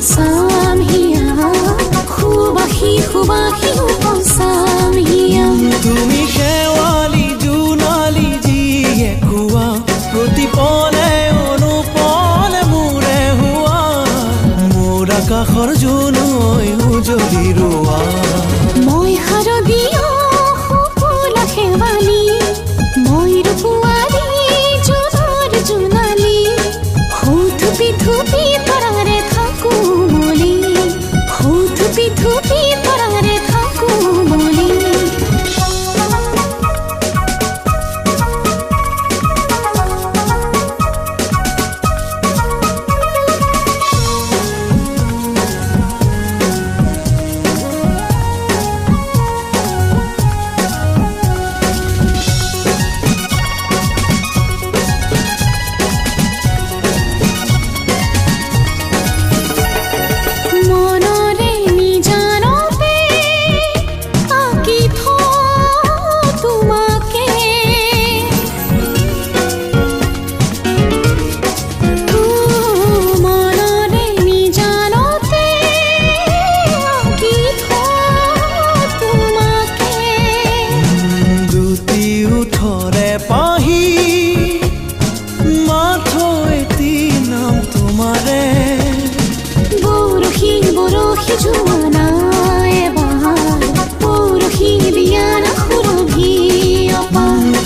পচাম হিয়া খুবাহি খুবাহি পচাম হিয়া তুমি শেৱালি জোনালি যিয়ে খুৱা প্ৰতিপলে অনুপলে মোৰে হোৱা মোৰ আকাশৰ জোনৈ উজলি ৰোৱা মই শাৰদীয় ফুলা শেৱালি মই ৰূপোৱালী জোনৰ জোনালী থুপি থুপি তৰাৰে থাকো বুলি থুপি থুপি তৰাৰে থাকো বুলি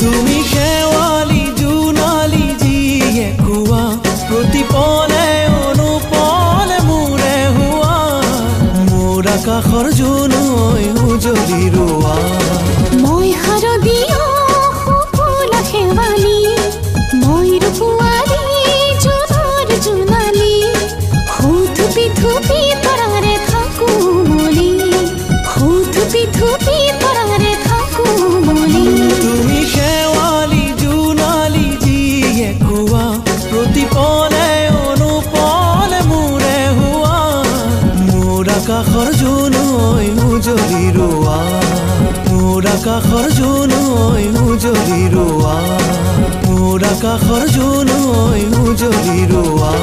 তুমি শেৱালি জোনালি যিয়ে খুৱা প্ৰতিপলে অনুপলে মোৰে হোৱা মোৰ আকাশৰ জোনৈ উজলি ৰোৱা মই শাৰদীয় ফুলা শেৱালি মই ৰূপোৱালী জোনৰ জোনালী থুপি থুপি তৰাৰে থাকো বুলি থুপি থুপি তৰাৰে থাকো বুলি তুমি শেৱালি জোনালি যিয়ে খুৱা প্ৰতিপলে অনুপলে মোৰে হোৱা মোৰ আকাশৰ জোনৈ উজলি ৰোৱা মোৰ আকাশৰ জোনৈ উজলি ৰোৱা মোৰ আকাশৰ জোনৈ উজলি ৰোৱা